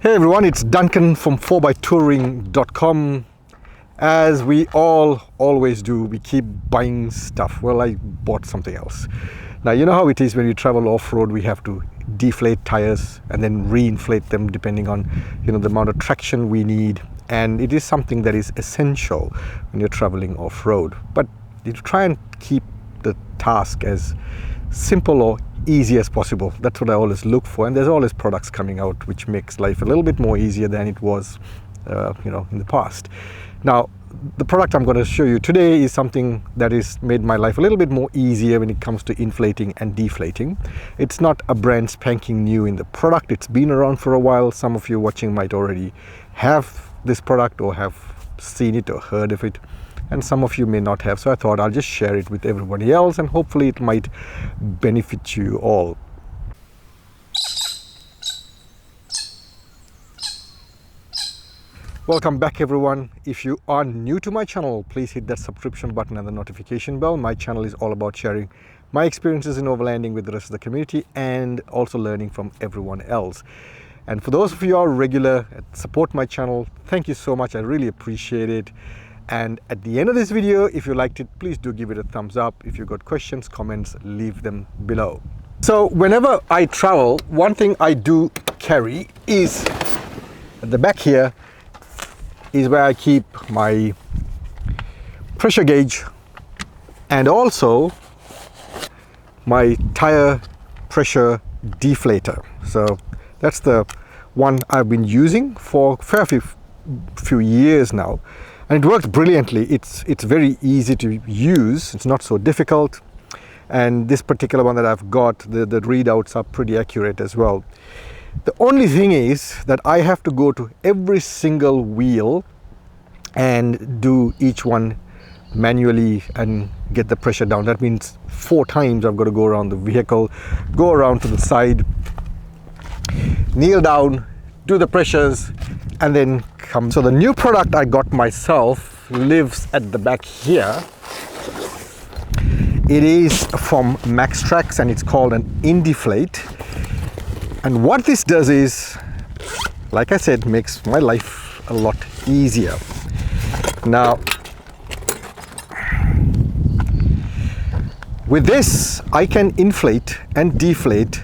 Hey everyone, it's Duncan from 4xtouring.com. As we all always do, we keep buying stuff. Well, I bought something else. Now, you know how it is when we travel off-road, we have to deflate tires and then re-inflate them depending on, the amount of traction we need. And it is something that is essential when you're traveling off-road. But you try and keep the task as simple or easy as possible. That's what I always look for, and there's always products coming out which makes life a little bit more easier than it was in the past. Now, the product I'm going to show you today is something that is made my life a little bit more easier when it comes to inflating and deflating. It's not a brand spanking new in the product. It's been around for a while. Some of you watching might already have this product or have seen it or heard of it, and some of you may not have, so I thought I'll just share it with everybody else and hopefully it might benefit you all. Welcome back everyone. If you are new to my channel, please hit that subscription button and the notification bell. My channel is all about sharing my experiences in overlanding with the rest of the community and also learning from everyone else. And for those of you who are regular and support my channel, thank you so much. I really appreciate it. And at the end of this video, if you liked it, please do give it a thumbs up. If you've got questions, comments, leave them below. So whenever I travel, one thing I do carry is at the back here is where I keep my pressure gauge and also my tire pressure deflator. So that's the one I've been using for a fair few years now. And it works brilliantly. It's very easy to use. It's not so difficult. And this particular one that I've got, the readouts are pretty accurate as well. The only thing is that I have to go to every single wheel and do each one manually and get the pressure down. That means 4 times I've got to go around the vehicle, go around to the side, kneel down, do the pressures, and then come. So the new product I got myself lives at the back here. It is from Maxtrax and it's called an Indeflate. And what this does is, like I said, makes my life a lot easier. Now, with this, I can inflate and deflate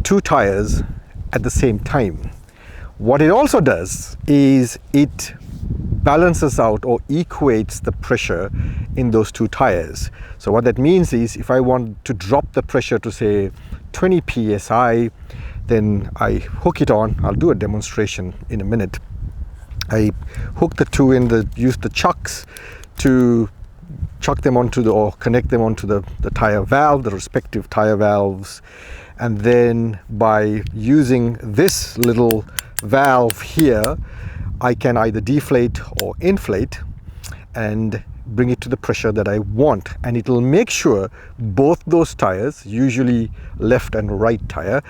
2 tires at the same time. What it also does is it balances out or equates the pressure in those 2 tires. So what that means is if I want to drop the pressure to say 20 psi, then I hook it on. I'll do a demonstration in a minute. I hook the 2 in, use the chucks to chuck them onto or connect them onto the tire valve, the respective tire valves. And then by using this little valve here, I can either deflate or inflate and bring it to the pressure that I want, and it will make sure both those tires, usually left and right tire,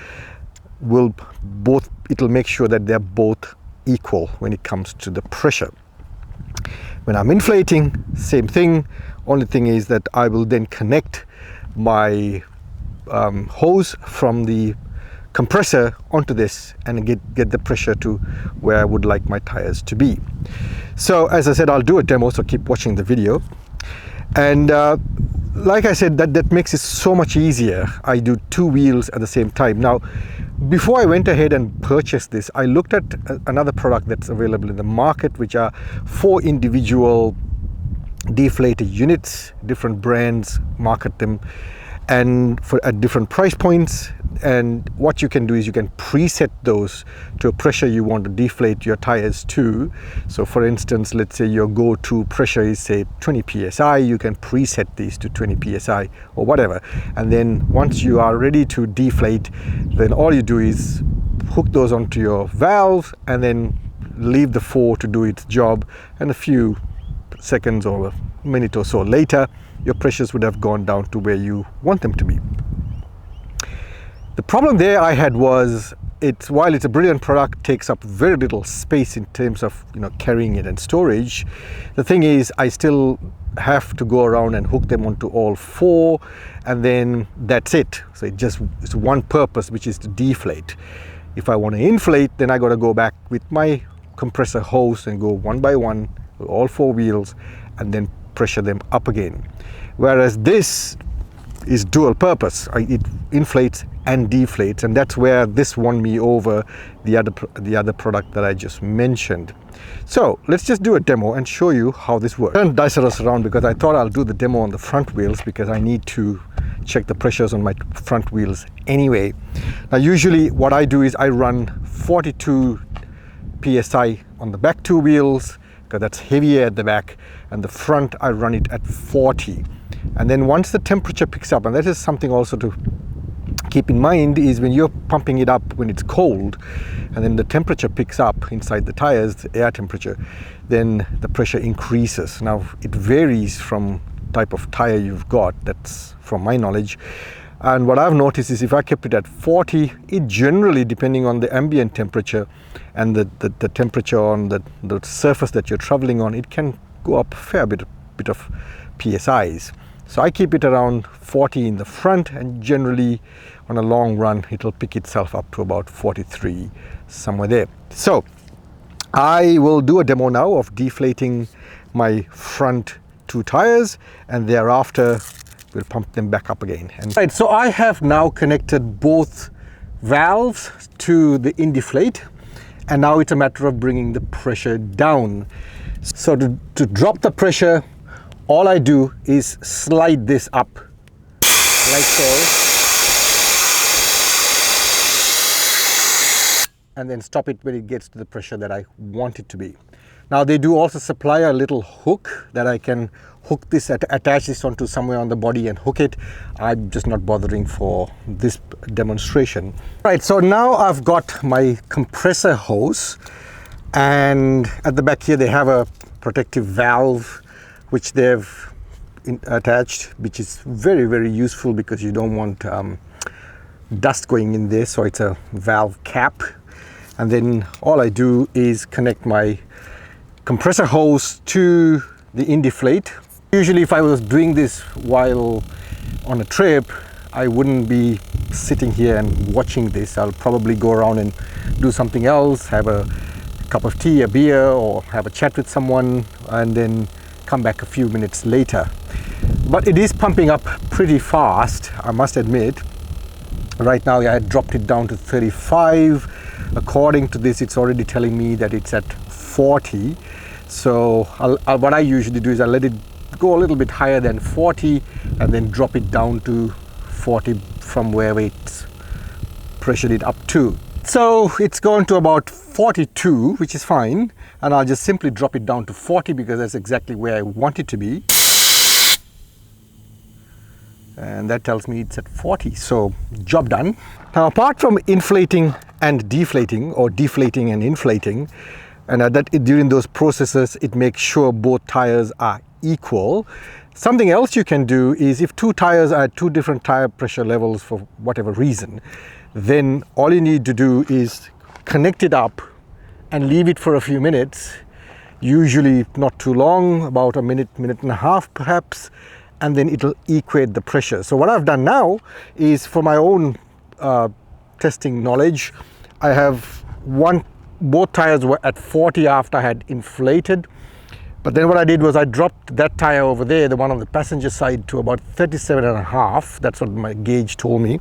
it'll make sure that they're both equal when it comes to the pressure. When I'm inflating, same thing. Only thing is that I will then connect my hose from the compressor onto this and get the pressure to where I would like my tires to be. So as I said, I'll do a demo, so keep watching the video. And like I said, that makes it so much easier. I do 2 wheels at the same time. Now, before I went ahead and purchased this, I looked at another product that's available in the market, which are 4 individual deflated units. Different brands market them and at different price points. And what you can do is you can preset those to a pressure you want to deflate your tires to. So for instance, let's say your go-to pressure is say 20 psi, you can preset these to 20 psi or whatever. And then once you are ready to deflate, then all you do is hook those onto your valves and then leave the 4 to do its job, and a few seconds or a minute or so later, your pressures would have gone down to where you want them to be. The problem there I had was, while it's a brilliant product, takes up very little space in terms of carrying it and storage. The thing is, I still have to go around and hook them onto all 4, and then that's it. So it's one purpose, which is to deflate. If I want to inflate, then I got to go back with my compressor hose and go one by one with all 4 wheels and then pressure them up again. Whereas this is dual purpose. It inflates and deflates, and that's where this won me over the other product that I just mentioned. So let's just do a demo and show you how this works. I turned Tyres around because I thought I'll do the demo on the front wheels because I need to check the pressures on my front wheels anyway. Now usually what I do is I run 42 psi on the back 2 wheels because that's heavier at the back, and the front I run it at 40. And then once the temperature picks up, and that is something also to keep in mind, is when you're pumping it up when it's cold and then the temperature picks up inside the tires, the air temperature, then the pressure increases. Now it varies from type of tire you've got, that's from my knowledge. And what I've noticed is if I kept it at 40, it generally, depending on the ambient temperature and the temperature on the surface that you're traveling on, it can go up a fair bit of PSIs. So I keep it around 40 in the front, and generally on a long run it'll pick itself up to about 43, somewhere there. So I will do a demo now of deflating my front 2 tires, and thereafter we'll pump them back up again. Right, so I have now connected both valves to the Indeflate, and now it's a matter of bringing the pressure down. So to drop the pressure, all I do is slide this up like so, and then stop it when it gets to the pressure that I want it to be. Now they do also supply a little hook that I can hook this, attach this onto somewhere on the body and hook it. I'm just not bothering for this demonstration. Right, so now I've got my compressor hose, and at the back here they have a protective valve which they've attached, which is very, very useful because you don't want dust going in there. So it's a valve cap, and then all I do is connect my compressor hose to the Indeflate. Usually if I was doing this while on a trip, I wouldn't be sitting here and watching this. I'll probably go around and do something else, have a cup of tea, a beer, or have a chat with someone, and then come back a few minutes later. But it is pumping up pretty fast, I must admit. Right now I had dropped it down to 35. According to this, it's already telling me that it's at 40. So what I usually do is I let it go a little bit higher than 40 and then drop it down to 40 from where it's pressured it up to. So it's gone to about 42, which is fine, and I'll just simply drop it down to 40 because that's exactly where I want it to be. And that tells me it's at 40, so job done. Now apart from inflating and deflating, or deflating and inflating, and during those processes it makes sure both tires are equal. Something else you can do is if 2 tires are at 2 different tire pressure levels for whatever reason, then all you need to do is connect it up and leave it for a few minutes, usually not too long, about a minute, minute and a half perhaps, and then it'll equate the pressure. So what I've done now is, for my own testing knowledge, I have both tires were at 40 after I had inflated. But then what I did was I dropped that tire over there, the one on the passenger side, to about 37.5. That's what my gauge told me.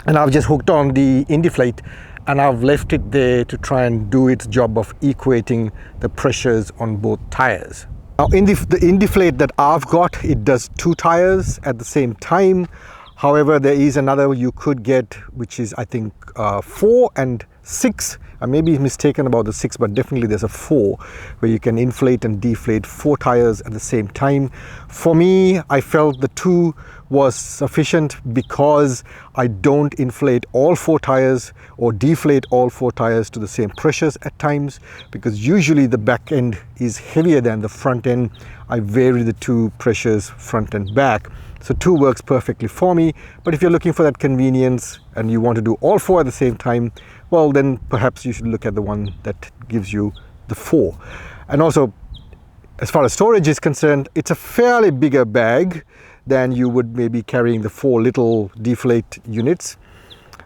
And I've just hooked on the Indeflate, and I've left it there to try and do its job of equating the pressures on both tires. Now in the Indeflate that I've got, it does 2 tires at the same time. However, there is another you could get, which is I think 4 and 6. I may be mistaken about the 6, but definitely there's a 4 where you can inflate and deflate 4 tires at the same time. For me, I felt the 2 was sufficient because I don't inflate all 4 tires or deflate all 4 tires to the same pressures at times, because usually the back end is heavier than the front end. I vary the 2 pressures front and back. So 2 works perfectly for me. But if you're looking for that convenience and you want to do all 4 at the same time, well, then perhaps you should look at the one that gives you the 4. And also, as far as storage is concerned, it's a fairly bigger bag than you would maybe carrying the 4 little deflate units.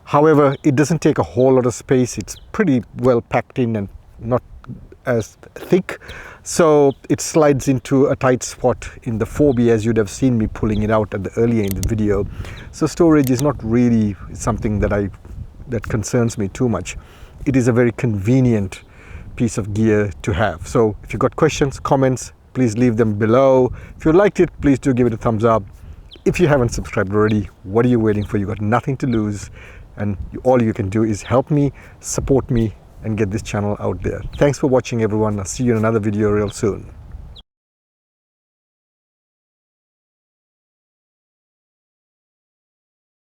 However, it doesn't take a whole lot of space. It's pretty well packed in and not as thick, so it slides into a tight spot in the 4B, as you'd have seen me pulling it out earlier in the video. So storage is not really something that concerns me too much. It is a very convenient piece of gear to have. So if you've got questions, comments, please leave them below. If you liked it, please do give it a thumbs up. If you haven't subscribed already, what are you waiting for? You've got nothing to lose, and all you can do is help me, support me, and get this channel out there. Thanks for watching, everyone. I'll see you in another video real soon.